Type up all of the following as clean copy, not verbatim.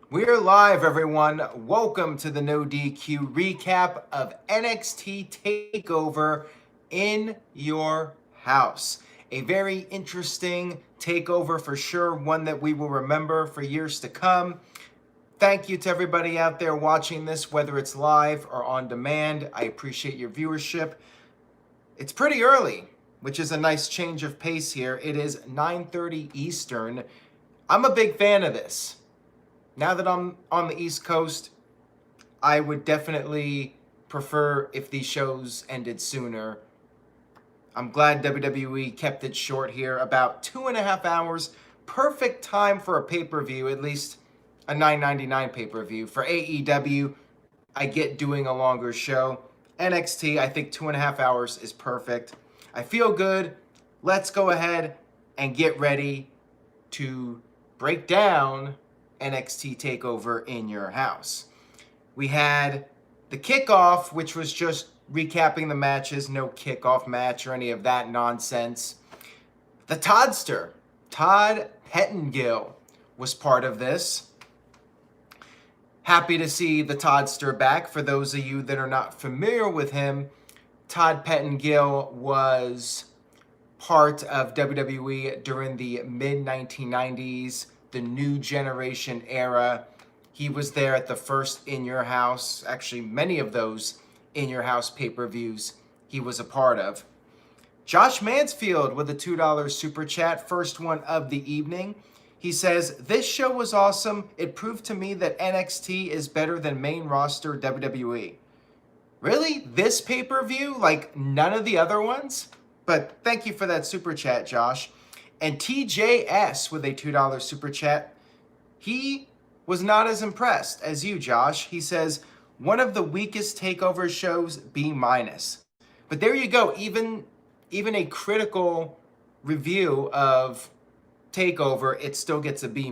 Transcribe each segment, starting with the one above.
We're live, everyone. Welcome to the No DQ recap of NXT Takeover in your house. A very interesting takeover for sure, one that we will remember for years to come. Thank you to everybody out there watching this, whether it's live or on demand. I appreciate your viewership. It's pretty early, which is a nice change of pace here. It is 9:30 Eastern. I'm a big fan of this. Now that I'm on the East Coast, I would definitely prefer if these shows ended sooner. I'm glad WWE kept it short here, about 2.5 hours. Perfect time for a pay-per-view, at least a $9.99 pay-per-view. For AEW, I get doing a longer show. NXT, I think 2.5 hours is perfect. I feel good. Let's go ahead and get ready to break down NXT Takeover in your house. We had the kickoff, which was just recapping the matches, no kickoff match or any of that nonsense. The Toddster, Todd Pettengill, was part of this. Happy to see the Toddster back. For those of you that are not familiar with him, Todd Pettengill was part of WWE during the mid-1990s, the New Generation era. He was there at the first In Your House, actually many of those In Your House pay-per-views he was a part of. Josh Mansfield with a $2 super chat, first one of the evening. He says, "This show was awesome. It proved to me that NXT is better than main roster WWE." Really? This pay-per-view? Like none of the other ones? But thank you for that super chat, Josh. And TJS with a $2 super chat. He was not as impressed as you, Josh. He says, "One of the weakest takeover shows, B-." But there you go. Even a critical review of Takeover, it still gets a B-.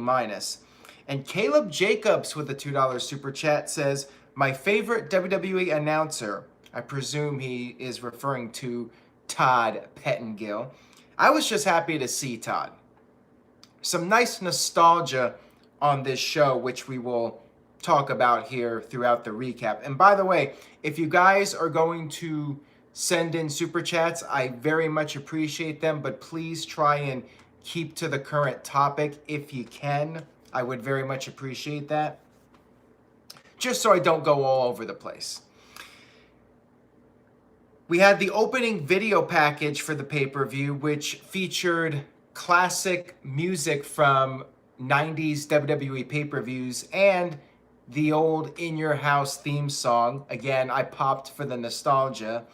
And Caleb Jacobs with a $2 super chat says, "My favorite WWE announcer." I presume he is referring to Todd Pettengill. I was just happy to see Todd. Some nice nostalgia on this show, which we will talk about here throughout the recap. And by the way, if you guys are going to send in super chats, I very much appreciate them, but please try and keep to the current topic if you can. I would very much appreciate that, just so I don't go all over the place. We had the opening video package for the pay-per-view, which featured classic music from 90s WWE pay-per-views and the old In Your House theme song. Again, I popped for the nostalgia.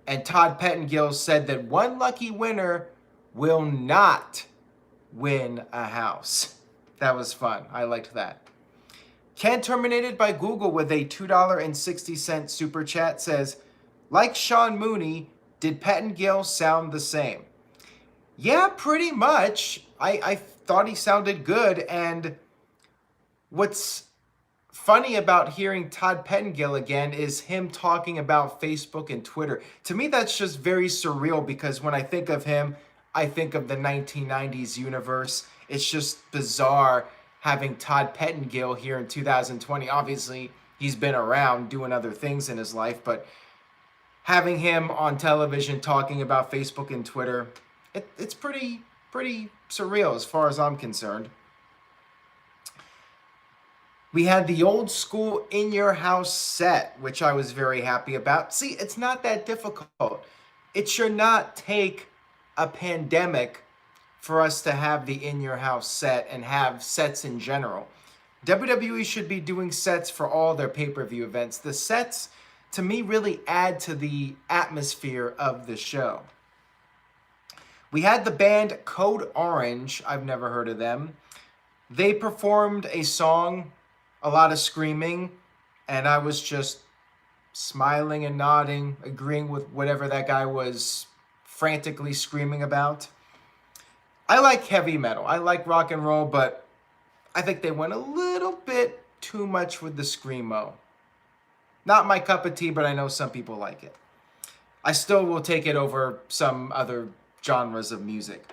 And Todd Pettengill said that one lucky winner will not win a house. That was fun. I liked that. Ken Terminated by Google with a $2.60 super chat says, "Like Sean Mooney, did Pettengill sound the same?" Yeah, pretty much. I thought he sounded good. And what's funny about hearing Todd Pettengill again is him talking about Facebook and Twitter. To me, that's just very surreal because when I think of him, I think of the 1990s universe. It's just bizarre having Todd Pettengill here in 2020. Obviously, he's been around doing other things in his life, but having him on television talking about Facebook and Twitter, it's pretty surreal as far as I'm concerned. We had the old school In Your House set, which I was very happy about. See, it's not that difficult. It should not take a pandemic for us to have the In Your House set and have sets in general. WWE should be doing sets for all their pay-per-view events. The sets, to me, really add to the atmosphere of the show. We had the band Code Orange. I've never heard of them. They performed a song, a lot of screaming, and I was just smiling and nodding, agreeing with whatever that guy was frantically screaming about. I like heavy metal. I like rock and roll, but I think they went a little bit too much with the screamo. Not my cup of tea, but I know some people like it. I still will take it over some other genres of music.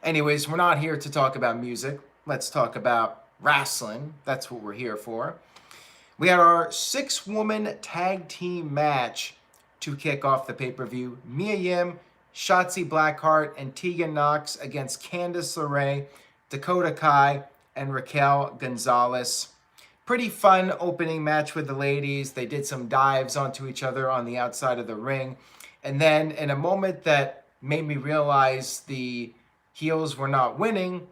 Anyways, we're not here to talk about music. Let's talk about wrestling. That's what we're here for. We had our 6-woman tag team match to kick off the pay-per-view. Mia Yim, Shotzi Blackheart, and Tegan Nox against Candice LeRae, Dakota Kai, and Raquel González. Pretty fun opening match with the ladies. They did some dives onto each other on the outside of the ring. And then in a moment that made me realize the heels were not winning,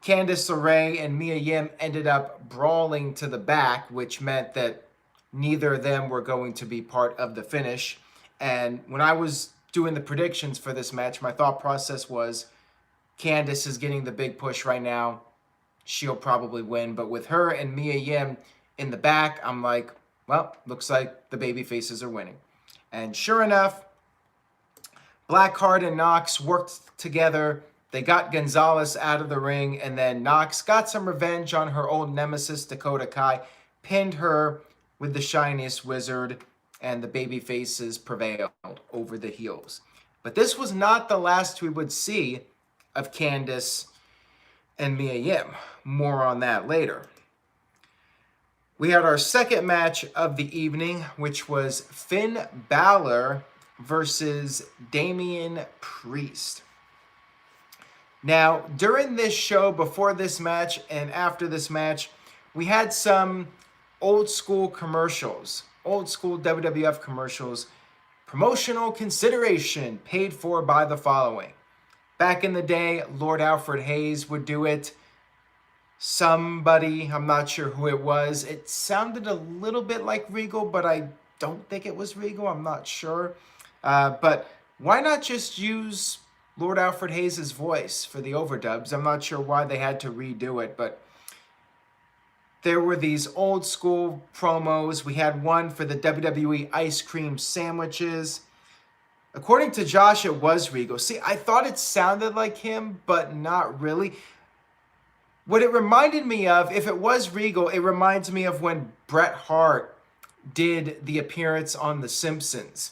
Candice LeRae and Mia Yim ended up brawling to the back, which meant that neither of them were going to be part of the finish. And when I was doing the predictions for this match, my thought process was Candice is getting the big push right now. She'll probably win. But with her and Mia Yim in the back, I'm like, well, looks like the baby faces are winning. And sure enough, Blackheart and Nox worked together. They got González out of the ring, and then Nox got some revenge on her old nemesis, Dakota Kai, pinned her with the shiniest wizard, and the baby faces prevailed over the heels. But this was not the last we would see of Candice and Mia Yim. More on that later. We had our second match of the evening, which was Finn Balor versus Damian Priest. Now, during this show, before this match and after this match, we had some old school commercials, old school WWF commercials, promotional consideration paid for by the following. Back in the day, Lord Alfred Hayes would do it. Somebody, I'm not sure who it was. It sounded a little bit like Regal, but I don't think it was Regal. I'm not sure. But why not just use Lord Alfred Hayes' voice for the overdubs? I'm not sure why they had to redo it, but there were these old school promos. We had one for the WWE ice cream sandwiches. According to Josh, it was Regal. See, I thought it sounded like him, but not really. What it reminded me of, if it was Regal, it reminds me of when Bret Hart did the appearance on The Simpsons.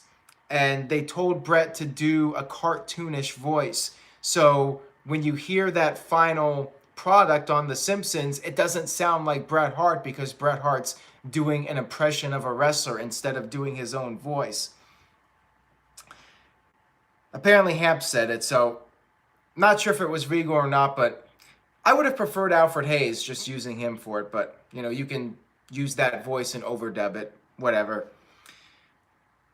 And they told Bret to do a cartoonish voice. So when you hear that final product on The Simpsons, it doesn't sound like Bret Hart because Bret Hart's doing an impression of a wrestler instead of doing his own voice. Apparently Hamp said it, so not sure if it was Regal or not, but I would have preferred Alfred Hayes, just using him for it. But, you know, you can use that voice and overdub it, whatever.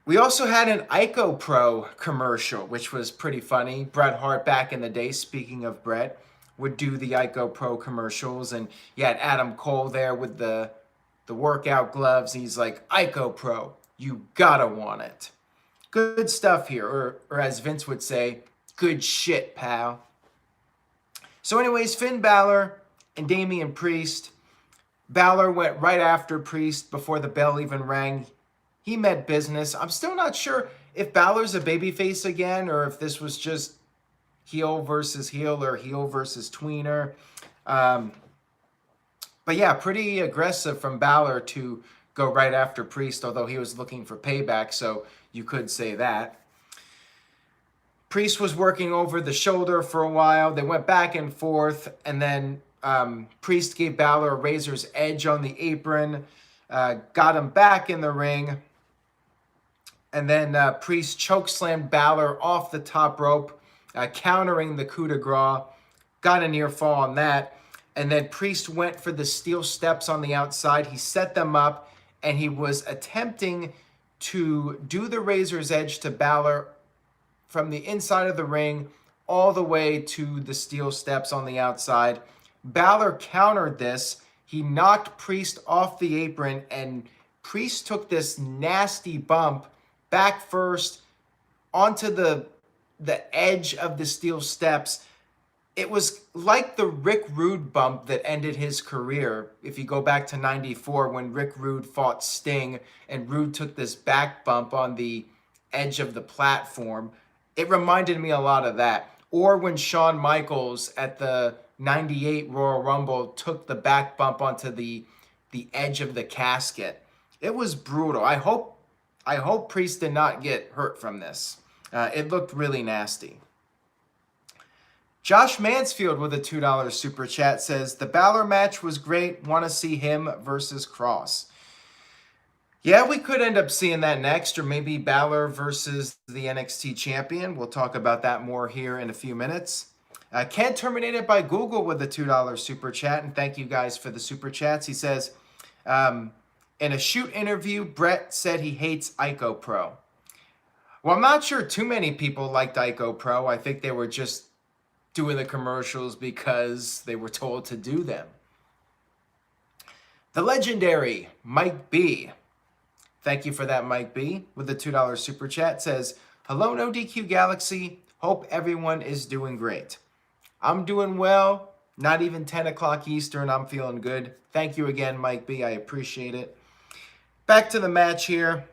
We also had an Ico Pro commercial, which was pretty funny. Bret Hart, back in the day, speaking of Bret, would do the Ico Pro commercials. And you had Adam Cole there with the workout gloves. He's like, Ico Pro, you gotta want it. Good stuff here, or as Vince would say, good shit, pal. So anyways, Finn Balor and Damian Priest. Balor went right after Priest before the bell even rang. He meant business. I'm still not sure if Balor's a babyface again or if this was just heel versus heel or heel versus tweener. But yeah, pretty aggressive from Balor to go right after Priest, although he was looking for payback, so you could say that. Priest was working over the shoulder for a while. They went back and forth, and then Priest gave Balor a razor's edge on the apron, got him back in the ring. And then Priest chokeslammed Balor off the top rope, countering the coup de grace. Got a near fall on that. And then Priest went for the steel steps on the outside. He set them up, and he was attempting to do the razor's edge to Balor from the inside of the ring all the way to the steel steps on the outside. Balor countered this. He knocked Priest off the apron, and Priest took this nasty bump back first onto the edge of the steel steps. It was like the Rick Rude bump that ended his career. If you go back to 94 when Rick Rude fought Sting and Rude took this back bump on the edge of the platform. It reminded me a lot of that. Or when Shawn Michaels at the 98 Royal Rumble took the back bump onto the edge of the casket. It was brutal. I hope Priest did not get hurt from this. It looked really nasty. Josh Mansfield with a $2 super chat says, the Balor match was great. Want to see him versus Kross. Yeah, we could end up seeing that next, or maybe Balor versus the NXT champion. We'll talk about that more here in a few minutes. Ken Terminated by Google with a $2 super chat, and thank you guys for the super chats. He says, in a shoot interview, Brett said he hates Ico Pro. Well, I'm not sure too many people liked Ico Pro. I think they were just doing the commercials because they were told to do them. The legendary Mike B. Thank you for that, Mike B. with the $2 super chat. Says, hello, No DQ Galaxy. Hope everyone is doing great. I'm doing well. Not even 10 o'clock Eastern. I'm feeling good. Thank you again, Mike B. I appreciate it. Back to the match here.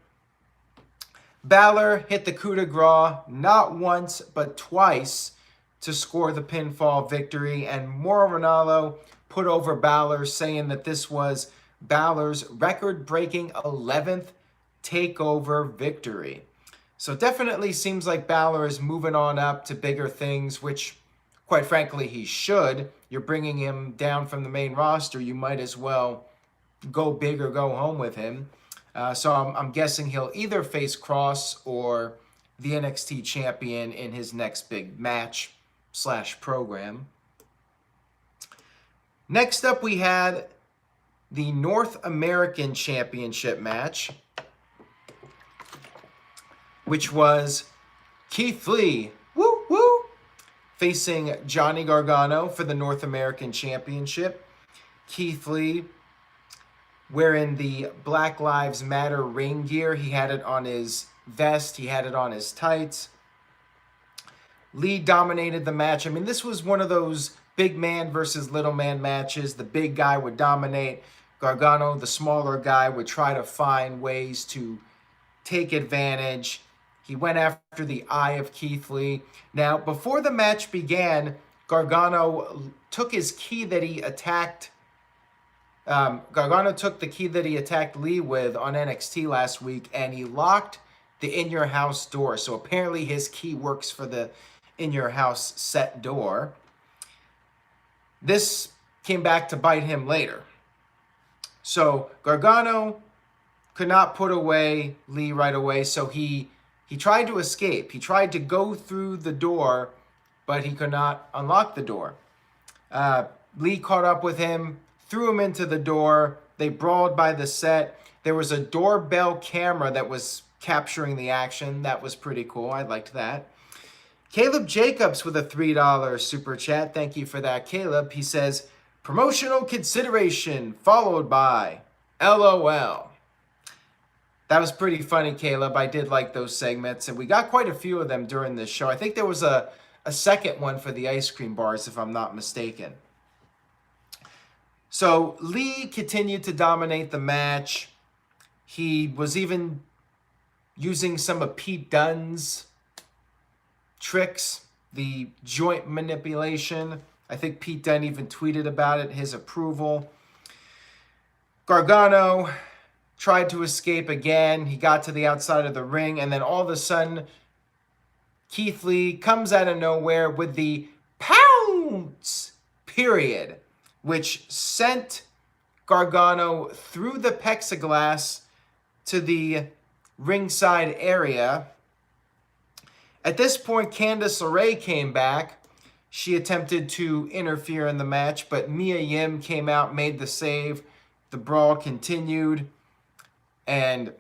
Balor hit the coup de grace not once but twice to score the pinfall victory, and Mauro Ranallo put over Balor, saying that this was Balor's record-breaking 11th takeover victory. So definitely seems like Balor is moving on up to bigger things, which quite frankly he should. You're bringing him down from the main roster. You might as well go big or go home with him. So I'm guessing he'll either face Kross or the NXT champion in his next big match / program. Next up, we had the North American Championship match, which was Keith Lee, facing Johnny Gargano for the North American Championship. Keith Lee wearing the Black Lives Matter ring gear. He had it on his vest. He had it on his tights. Lee dominated the match. I mean, this was one of those big man versus little man matches. The big guy would dominate. Gargano, the smaller guy, would try to find ways to take advantage. He went after the eye of Keith Lee. Now, before the match began, Gargano took his key that he attacked. Gargano took the key that he attacked Lee with on NXT last week, and he locked the in-your-house door. So apparently his key works for the in-your-house set door. This came back to bite him later. So Gargano could not put away Lee right away, so he tried to escape. He tried to go through the door, but he could not unlock the door. Lee caught up with him, threw him into the door. They brawled by the set. There was a doorbell camera that was capturing the action. That was pretty cool. I liked that. Caleb Jacobs with a $3 super chat. Thank you for that, Caleb. He says, promotional consideration followed by LOL. That was pretty funny, Caleb. I did like those segments, and we got quite a few of them during this show. I think there was a second one for the ice cream bars, if I'm not mistaken. So Lee continued to dominate the match. He was even using some of Pete Dunne's tricks, the joint manipulation. I think Pete Dunne even tweeted about it, his approval. Gargano tried to escape again. He got to the outside of the ring, and then all of a sudden, Keith Lee comes out of nowhere with the pounce, period, which sent Gargano through the plexiglass to the ringside area. At this point, Candice LeRae came back. She attempted to interfere in the match, but Mia Yim came out, made the save. The brawl continued, and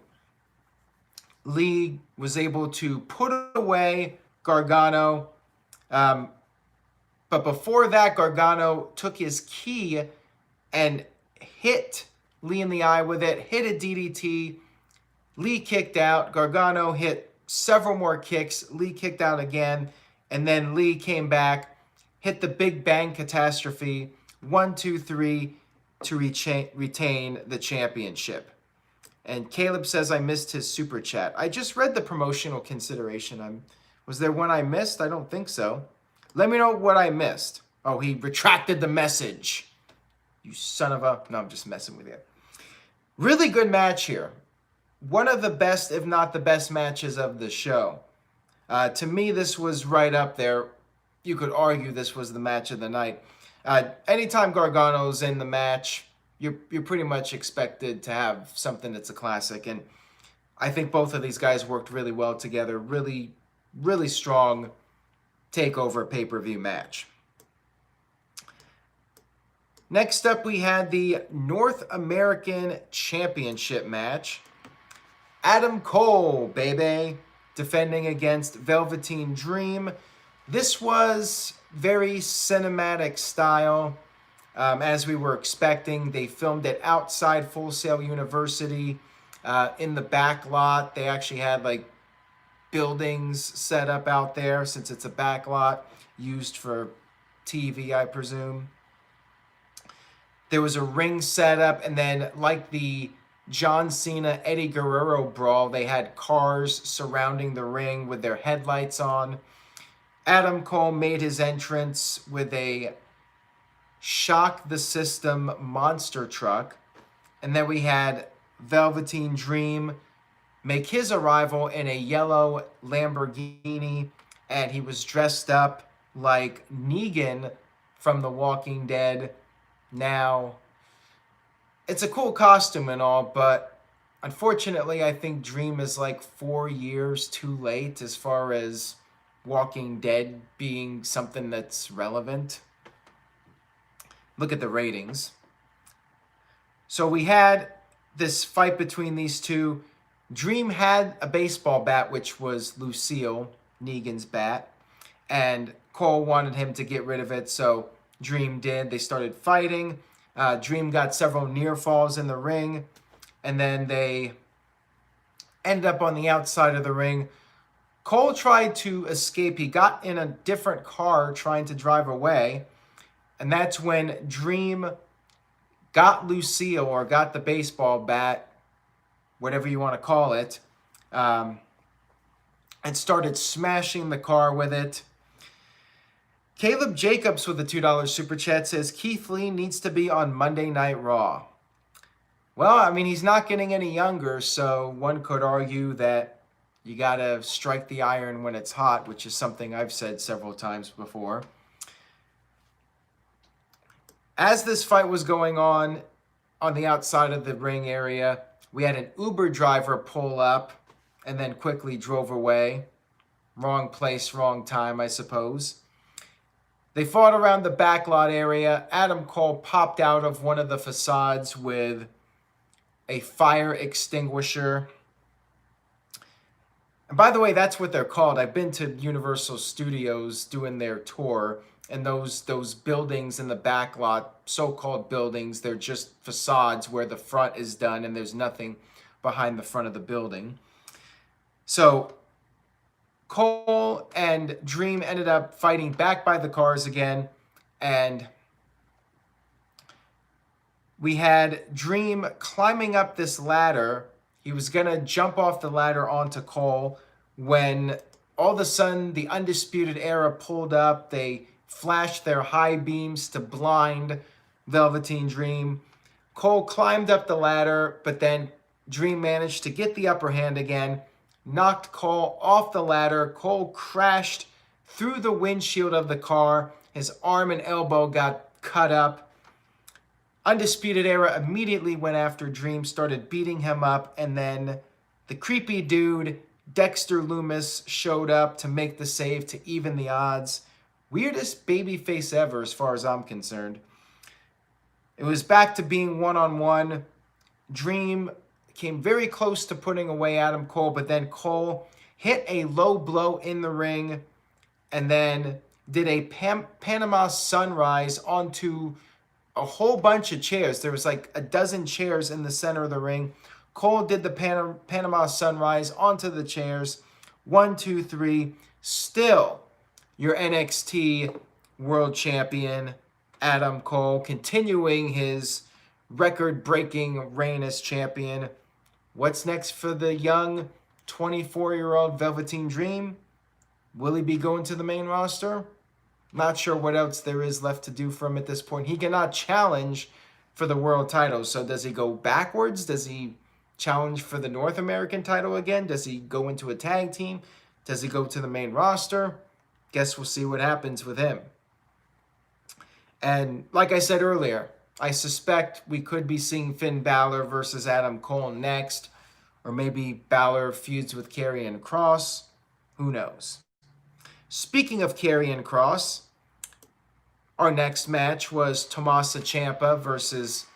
Lee was able to put away Gargano. But before that, Gargano took his key and hit Lee in the eye with it, hit a DDT. Lee kicked out. Gargano hit several more kicks. Lee kicked out again. And then Lee came back, hit the Big Bang Catastrophe, 1, 2, 3, to retain the championship. And Caleb says, I missed his super chat. I just read the promotional consideration. Was there one I missed? I don't think so. Let me know what I missed. Oh, he retracted the message. You son of a... No, I'm just messing with you. Really good match here. One of the best, if not the best matches of the show. To me, this was right up there. you could argue this was the match of the night. Anytime Gargano's in the match, you're pretty much expected to have something that's a classic. And I think both of these guys worked really well together. Really, really strong takeover pay-per-view match. Next up, we had the North American Championship match. Adam Cole, baby, defending against Velveteen Dream. This was very cinematic style, as we were expecting. They filmed it outside Full Sail University in the Backlot. They actually had like buildings set up out there since it's a backlot used for TV, I presume. There was a ring set up, and then like the John Cena, Eddie Guerrero brawl, they had cars surrounding the ring with their headlights on. Adam Cole made his entrance with a Shock the System monster truck. And then we had Velveteen Dream make his arrival in a yellow Lamborghini, and he was dressed up like Negan from The Walking Dead. Now, it's a cool costume and all, but unfortunately, I think Dream is like 4 years too late as far as Walking Dead being something that's relevant. Look at the ratings. So we had this fight between these two. Dream had a baseball bat, which was Lucille, Negan's bat, and Cole wanted him to get rid of it, so Dream did. They started fighting. Dream got several near falls in the ring, and then they ended up on the outside of the ring. Cole tried to escape. He got in a different car trying to drive away, and that's when Dream got Lucille, or got the baseball bat, whatever you want to call it, and started smashing the car with it. Caleb Jacobs with the $2 super chat says, Keith Lee needs to be on Monday Night Raw. Well, I mean, he's not getting any younger, so one could argue that you got to strike the iron when it's hot, which is something I've said several times before. As this fight was going on the outside of the ring area, we had an Uber driver pull up and then quickly drove away. Wrong place, wrong time, I suppose. They fought around the backlot area. Adam Cole popped out of one of the facades with a fire extinguisher. And by the way, that's what they're called. I've been to Universal Studios doing their tour, and those buildings in the backlot, so-called buildings, they're just facades where the front is done and there's nothing behind the front of the building. So Cole and Dream ended up fighting back by the cars again, and we had Dream climbing up this ladder. He was going to jump off the ladder onto Cole when all of a sudden the Undisputed Era pulled up. They flashed their high beams to blind Velveteen Dream. Cole climbed up the ladder, but then Dream managed to get the upper hand again, knocked Cole off the ladder. Cole crashed through the windshield of the car. His arm and elbow got cut up. Undisputed Era immediately went after Dream, started beating him up, and then the creepy dude, Dexter Lumis, showed up to make the save to even the odds. Weirdest babyface ever as far as I'm concerned. It was back to being one-on-one. Dream came very close to putting away Adam Cole, but then Cole hit a low blow in the ring and then did a Panama Sunrise onto a whole bunch of chairs. There was like a dozen chairs in the center of the ring. Cole did the Panama Sunrise onto the chairs. 1, 2, 3. Still, your NXT World Champion, Adam Cole, continuing his record-breaking reign as champion. What's next for the young 24-year-old Velveteen Dream? Will he be going to the main roster? Not sure what else there is left to do for him at this point. He cannot challenge for the world title. So does he go backwards? Does he challenge for the North American title again? Does he go into a tag team? Does he go to the main roster? guess we'll see what happens with him. And like I said earlier, I suspect we could be seeing Finn Balor versus Adam Cole next, or maybe Balor feuds with Karrion Kross. Who knows? Speaking of Karrion Kross, our next match was Tommaso Ciampa versus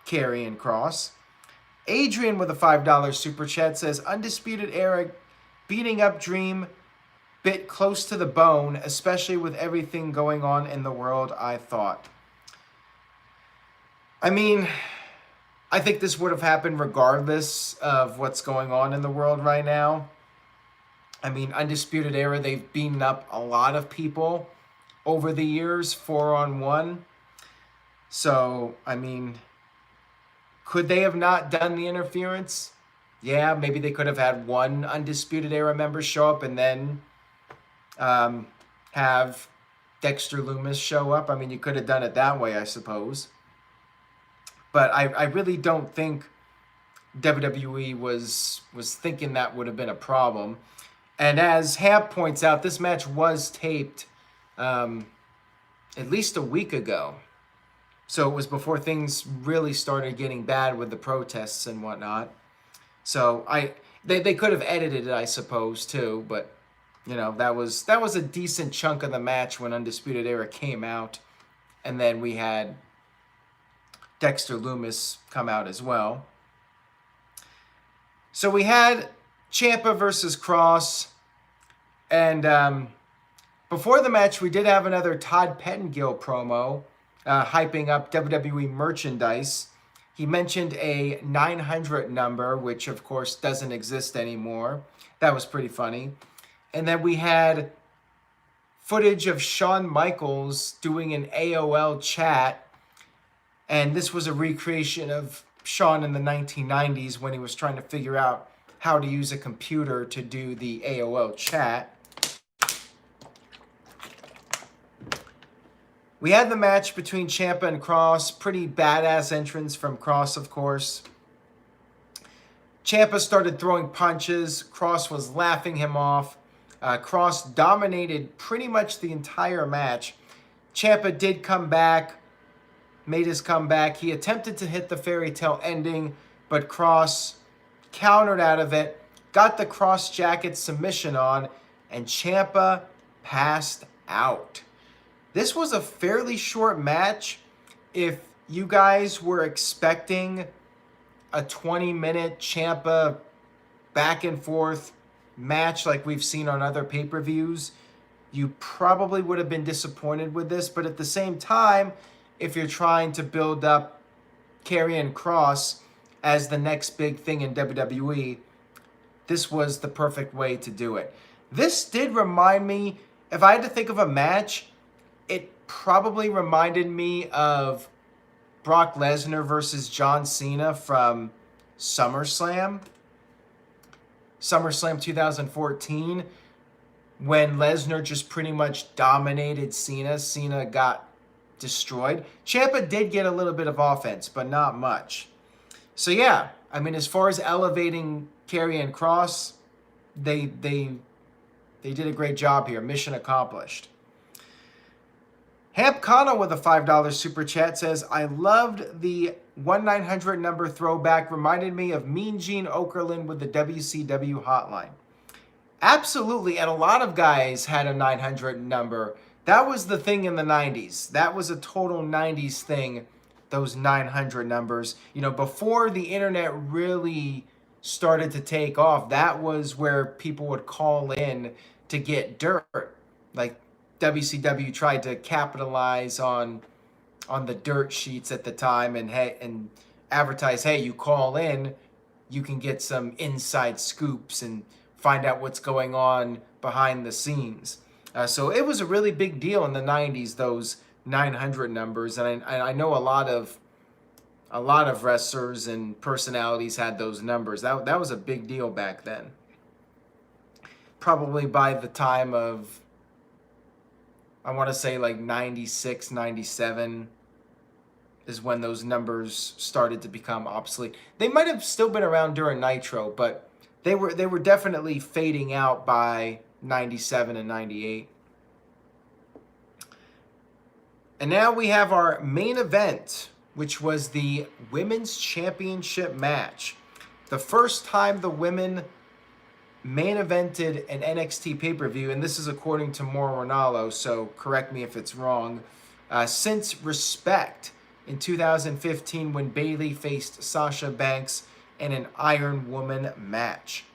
Karrion Kross. Adrian with a $5 super chat says, Undisputed Era beating up Dream bit close to the bone, especially with everything going on in the world, I thought. I mean, I think this would have happened regardless of what's going on in the world right now. I mean, Undisputed Era, they've beaten up a lot of people over the years, 4-on-1. So, I mean, could they have not done the interference? Yeah, maybe they could have had one Undisputed Era member show up and then have Dexter Lumis show up. I mean, you could have done it that way, I suppose. But I really don't think WWE was thinking that would have been a problem. And as Hamp points out, this match was taped at least a week ago. So it was before things really started getting bad with the protests and whatnot. So they could have edited it, I suppose, too. But, you know, that was a decent chunk of the match when Undisputed Era came out. And then we had Dexter Lumis come out as well. So we had Ciampa versus Kross. And before the match, we did have another Todd Pettengill promo hyping up WWE merchandise. He mentioned a 900 number, which of course doesn't exist anymore. That was pretty funny. And then we had footage of Shawn Michaels doing an AOL chat. And this was a recreation of Shawn in the 1990s when he was trying to figure out how to use a computer to do the AOL chat. We had the match between Ciampa and Kross. Pretty badass entrance from Kross, of course. Ciampa started throwing punches. Kross was laughing him off. Kross dominated pretty much the entire match. Ciampa did come back, made his comeback. He attempted to hit the fairy tale ending, but Kross countered out of it, got the Kross jacket submission on, and Ciampa passed out. This was a fairly short match. If you guys were expecting a 20-minute Ciampa back and forth match like we've seen on other pay-per-views, you probably would have been disappointed with this. But at the same time, if you're trying to build up Karrion Kross as the next big thing in WWE, this was the perfect way to do it. This did remind me, if I had to think of a match, it probably reminded me of Brock Lesnar versus John Cena from SummerSlam 2014, when Lesnar just pretty much dominated Cena. Cena got destroyed. Ciampa did get a little bit of offense, but not much. So yeah, I mean, as far as elevating Karrion Kross, they did a great job here. Mission accomplished. Hamp Kano with a $5 super chat says, I loved the 1-900 number throwback. Reminded me of Mean Gene Okerlund with the WCW hotline. Absolutely, and a lot of guys had a 900 number. That was the thing in the 90s. That was a total 90s thing, those 900 numbers. You know, before the internet really started to take off, that was where people would call in to get dirt. Like, WCW tried to capitalize on the dirt sheets at the time and advertise, hey, you call in, you can get some inside scoops and find out what's going on behind the scenes. So it was a really big deal in the 90s, those 900 numbers. And I know a lot of wrestlers and personalities had those numbers. That was a big deal back then. Probably by the time of, I want to say like 96, 97 is when those numbers started to become obsolete. They might have still been around during Nitro, but they were definitely fading out by 97 and 98. And now we have our main event, which was the Women's Championship match. The first time the women main evented an NXT pay-per-view, and this is according to Mauro Ranallo, so correct me if it's wrong, since Respect in 2015 when Bayley faced Sasha Banks in an Iron Woman match.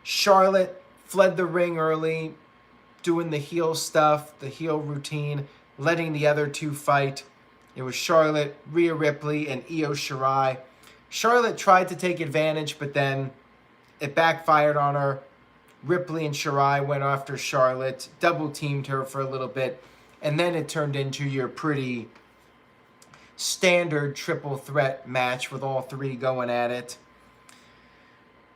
Charlotte fled the ring early, doing the heel stuff, the heel routine, letting the other two fight. It was Charlotte, Rhea Ripley, and Io Shirai. Charlotte tried to take advantage, but then it backfired on her. Ripley and Shirai went after Charlotte, double-teamed her for a little bit, and then it turned into your pretty standard triple threat match with all three going at it.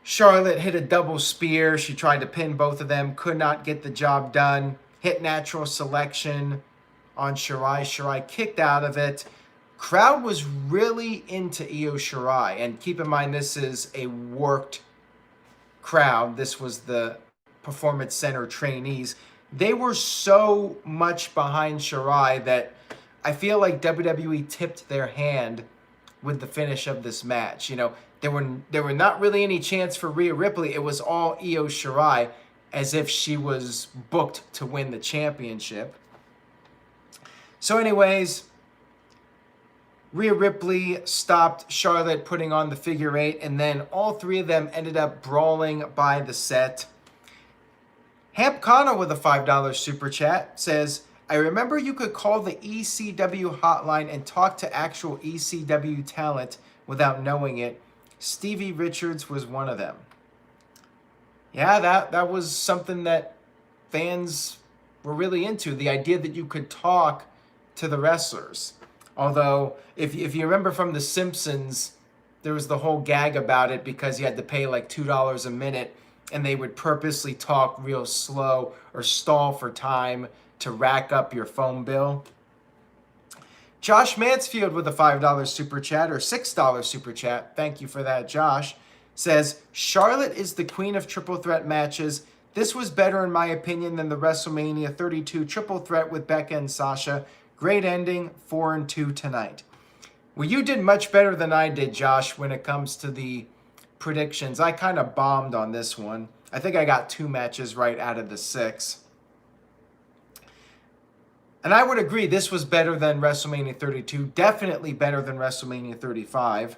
Charlotte hit a double spear. She tried to pin both of them, could not get the job done. Hit natural selection on Shirai. Shirai kicked out of it. Crowd was really into Io Shirai. And keep in mind, this is a worked crowd. This was the Performance Center trainees. They were so much behind Shirai that I feel like WWE tipped their hand with the finish of this match. You know, there were not really any chance for Rhea Ripley. It was all Io Shirai, as if she was booked to win the championship. So anyways, Rhea Ripley stopped Charlotte putting on the figure eight, and then all three of them ended up brawling by the set. Hamp Connor with a $5 super chat says, I remember you could call the ECW hotline and talk to actual ECW talent without knowing it. Stevie Richards was one of them. Yeah, that was something that fans were really into, the idea that you could talk to the wrestlers. Although, if you remember from The Simpsons, there was the whole gag about it because you had to pay like $2 a minute, and they would purposely talk real slow or stall for time to rack up your phone bill. Josh Mansfield with a $5 super chat, or $6 super chat, thank you for that, Josh, says, Charlotte is the queen of triple threat matches. This was better in my opinion than the WrestleMania 32 triple threat with Becca and Sasha. Great ending, 4-2 tonight. Well, you did much better than I did, Josh, when it comes to the predictions. I kind of bombed on this one. I think I got 2 matches right out of the 6. And I would agree this was better than WrestleMania 32. Definitely better than WrestleMania 35.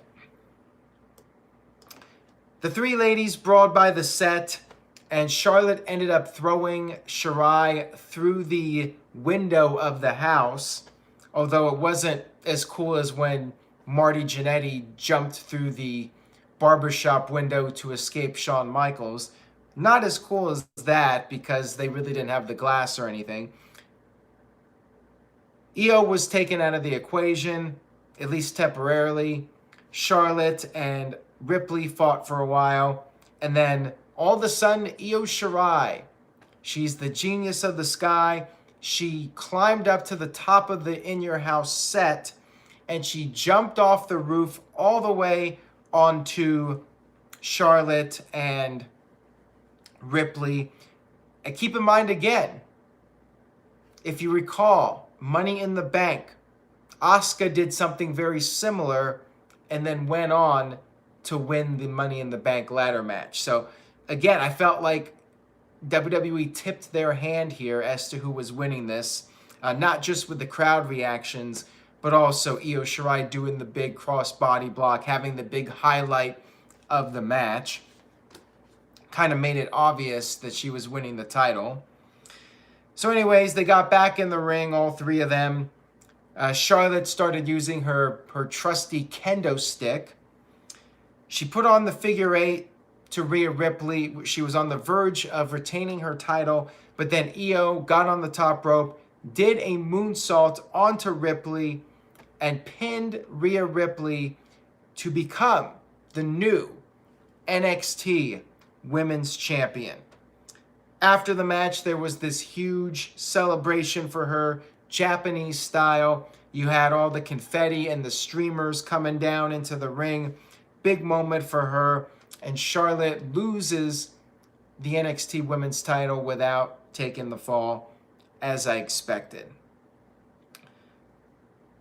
The three ladies brawled by the set, and Charlotte ended up throwing Shirai through the window of the house, although it wasn't as cool as when Marty Jannetty jumped through the barbershop window to escape Shawn Michaels. Not as cool as that because they really didn't have the glass or anything. Io was taken out of the equation, at least temporarily. Charlotte and Ripley fought for a while, and then all of a sudden, Io Shirai, she's the genius of the sky. She climbed up to the top of the In Your House set, and she jumped off the roof all the way onto Charlotte and Ripley. And keep in mind again, if you recall, Money in the Bank, Asuka did something very similar and then went on to win the Money in the Bank ladder match. So again, I felt like WWE tipped their hand here as to who was winning this, not just with the crowd reactions, but also Io Shirai doing the big cross body block, having the big highlight of the match. Kind of made it obvious that she was winning the title. So anyways, they got back in the ring, all three of them. Charlotte started using her trusty kendo stick. She put on the figure eight to Rhea Ripley. She was on the verge of retaining her title, but then Io got on the top rope, did a moonsault onto Ripley, and pinned Rhea Ripley to become the new NXT Women's Champion. After the match, there was this huge celebration for her, Japanese style. You had all the confetti and the streamers coming down into the ring. Big moment for her. And Charlotte loses the NXT Women's title without taking the fall. as I expected.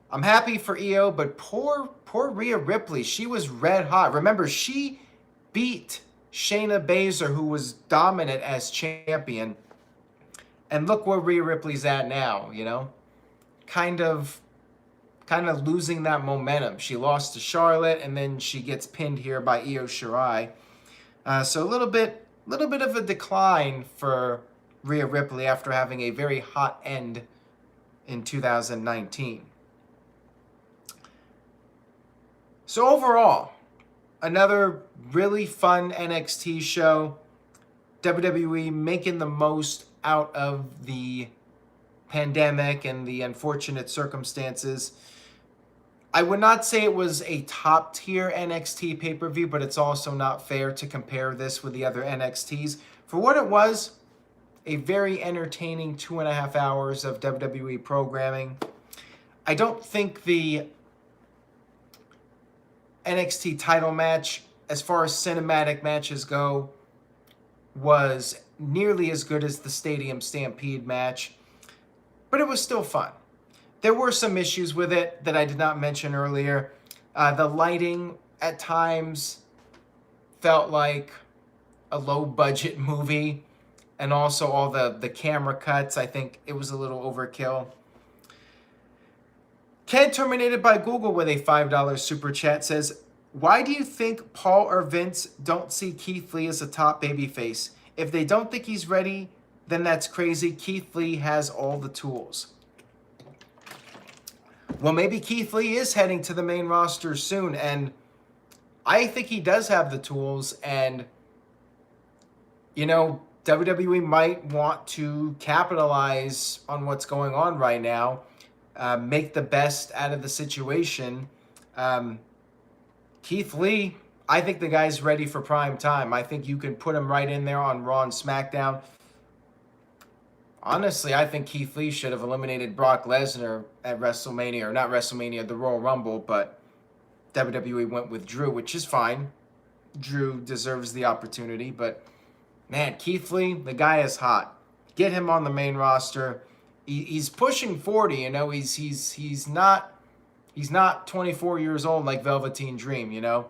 I'm happy for Io, but poor Rhea Ripley. She was red hot. Remember, she beat Shayna Baszler, who was dominant as champion. And look where Rhea Ripley's at now, you know? Kind of losing that momentum. She lost to Charlotte, and then she gets pinned here by Io Shirai. So a little bit of a decline for Rhea Ripley after having a very hot end in 2019. So overall, another really fun NXT show. WWE making the most out of the pandemic and the unfortunate circumstances. I would not say it was a top tier NXT pay-per-view, but it's also not fair to compare this with the other NXTs. For what it was, a very entertaining 2.5 hours of WWE programming. I don't think the NXT title match, as far as cinematic matches go, was nearly as good as the Stadium Stampede match, but it was still fun. There were some issues with it that I did not mention earlier. The lighting at times felt like a low-budget movie, and also all the camera cuts. I think it was a little overkill. Ken Terminated by Google with a $5 super chat says, why do you think Paul or Vince don't see Keith Lee as a top babyface? If they don't think he's ready, then that's crazy. Keith Lee has all the tools. Well, maybe Keith Lee is heading to the main roster soon, and I think he does have the tools, and, you know, WWE might want to capitalize on what's going on right now, make the best out of the situation. Keith Lee, I think the guy's ready for prime time. I think you can put him right in there on Raw and SmackDown. Honestly, I think Keith Lee should have eliminated Brock Lesnar at WrestleMania, or not WrestleMania, the Royal Rumble, but WWE went with Drew, which is fine. Drew deserves the opportunity, but man, Keith Lee, the guy is hot. Get him on the main roster. He's pushing 40, you know. He's not 24 years old like Velveteen Dream, you know.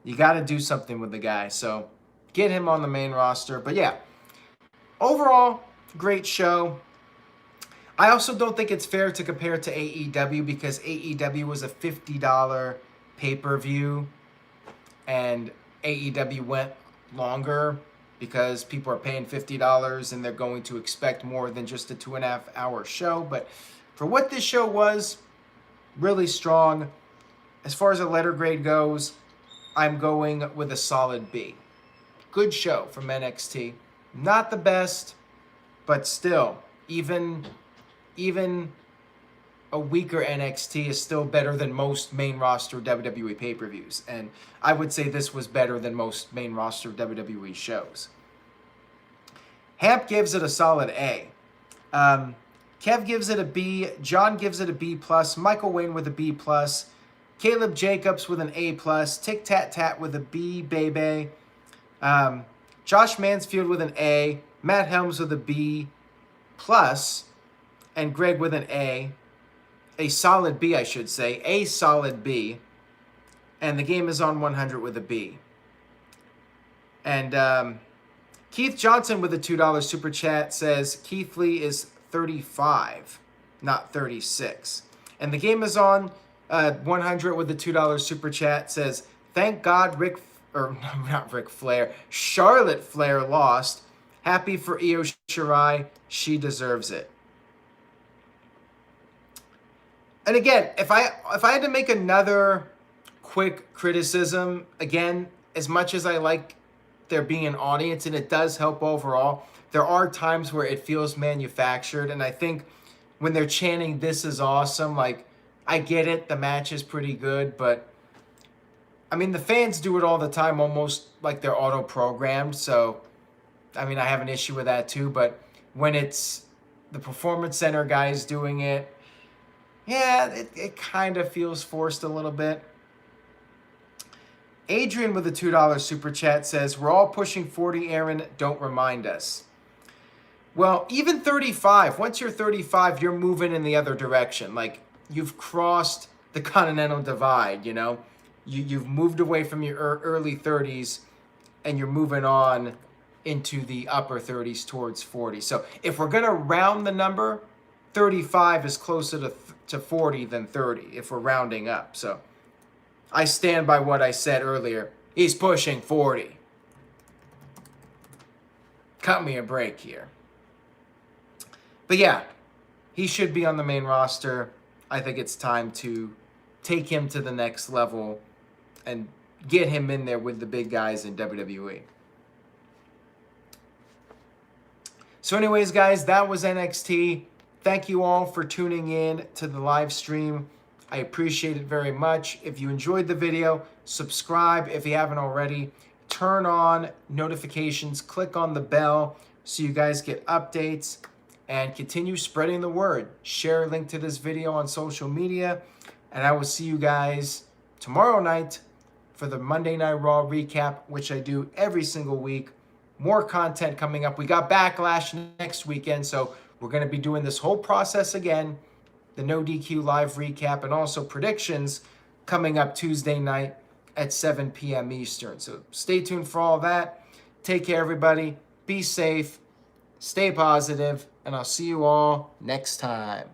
You got to do something with the guy, so get him on the main roster. But yeah, overall, great show. I also don't think it's fair to compare it to AEW because AEW was a $50 pay-per-view and AEW went longer because people are paying $50 and they're going to expect more than just a 2.5 hour show. But for what this show was, really strong. As far as a letter grade goes, I'm going with a solid B. Good show from NXT. Not the best, but still, even a weaker NXT is still better than most main roster WWE pay-per-views. And I would say this was better than most main roster WWE shows. Hamp gives it a solid A. Kev gives it a B. John gives it a B+. Michael Wayne with a B+. Caleb Jacobs with an A+. Tic Tat Tat with a B, baby. Josh Mansfield with an A. Matt Helms with a B+. And Greg with an A. A solid B, I should say. A solid B. And the game is on 100 with a B. And Keith Johnson with a $2 super chat says Keith Lee is 35, not 36. And the game is on 100 with a $2 super chat says, thank God Charlotte Flair lost. Happy for Io Shirai. She deserves it. And again, if I had to make another quick criticism, again, as much as I like there being an audience, and it does help overall, there are times where it feels manufactured, and I think when they're chanting, this is awesome, like, I get it, the match is pretty good, but, I mean, the fans do it all the time, almost like they're auto-programmed, so, I mean, I have an issue with that too, but when it's the Performance Center guys doing it, yeah, it kind of feels forced a little bit. Adrian with a $2 super chat says, we're all pushing 40, Aaron, don't remind us. Well, even 35. Once you're 35, you're moving in the other direction. Like, you've crossed the continental divide, you know? You've moved away from your early 30s, and you're moving on into the upper 30s towards 40. So if we're going to round the number, 35 is closer to 40 than 30 if we're rounding up. So I stand by what I said earlier. He's pushing 40. Cut me a break here. But yeah, he should be on the main roster. I think it's time to take him to the next level and get him in there with the big guys in WWE. So anyways, guys, that was NXT. Thank you all for tuning in to the live stream. I appreciate it very much. If you enjoyed the video, subscribe if you haven't already. Turn on notifications. Click on the bell so you guys get updates. And continue spreading the word. Share a link to this video on social media. And I will see you guys tomorrow night for the Monday Night Raw recap, which I do every single week. More content coming up. We got Backlash next weekend, so we're going to be doing this whole process again. The No DQ live recap and also predictions coming up Tuesday night at 7 p.m. Eastern. So stay tuned for all that. Take care, everybody. Be safe. Stay positive. And I'll see you all next time.